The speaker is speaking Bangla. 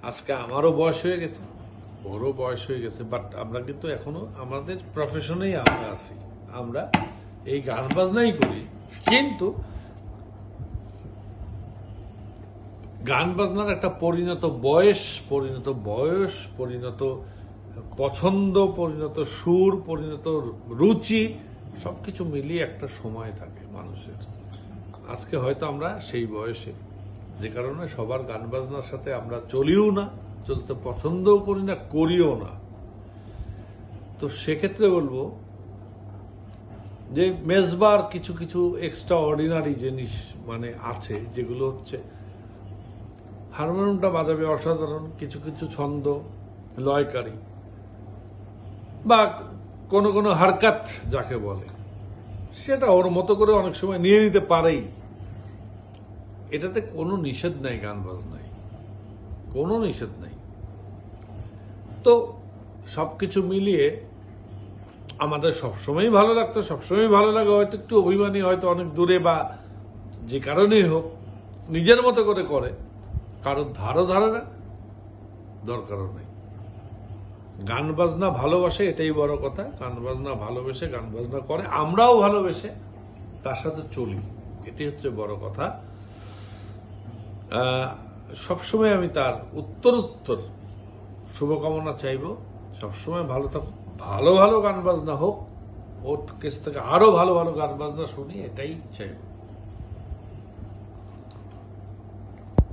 আজকে আমারও বয়স হয়ে গেছে, ওরও বয়স হয়ে গেছে, বাট আমরা কিন্তু এখনো আমাদের প্রফেশনেই আমরা আছি, আমরা এই গান বাজনাই করি। কিন্তু গান বাজনার একটা পরিণত বয়স, পরিণত পছন্দ, পরিণত সুর, পরিণত রুচি, সবকিছু মিলিয়ে একটা সময় থাকে মানুষের। আজকে হয়তো আমরা সেই বয়সে, যে কারণে সবার গান বাজনার সাথে আমরা চলিও না, চলতে পছন্দও করি না, করিও না। তো সেক্ষেত্রে বলবো যে মেজবার কিছু কিছু এক্সট্রা অর্ডিনারি জিনিস মানে আছে, যেগুলো হচ্ছে হারমোনিয়ামটা বাজাবে অসাধারণ, কিছু কিছু ছন্দ লয়কারী বা কোনো কোনো হারকাত যাকে বলে, সেটা ওর মতো করে অনেক সময় নিয়ে নিতে পারেই। এটাতে কোনো নিষেধ নাই, গান বাজনায় কোনো নিষেধ নাই। তো সবকিছু মিলিয়ে আমাদের সবসময় ভালো লাগতো, সবসময় ভালো লাগে। হয়তো একটু অভিমানী, হয়তো অনেক দূরে বা যে কারণেই হোক নিজের মতো করে করে, কারোর ধারও ধারে না, দরকারও নেই। গান বাজনা ভালোবাসে, এটাই বড় কথা। গান বাজনা ভালোবেসে গান বাজনা করে, আমরাও ভালোবেসে তার সাথে চলি, এটি হচ্ছে বড় কথা। সবসময় আমি তার উত্তরোত্তর শুভকামনা চাইব, সবসময় ভালো থাকুক, ভালো ভালো গান বাজনা হোক, ওর কাছ থেকে আরো ভালো ভালো গান বাজনা শুনি, এটাই চাইব।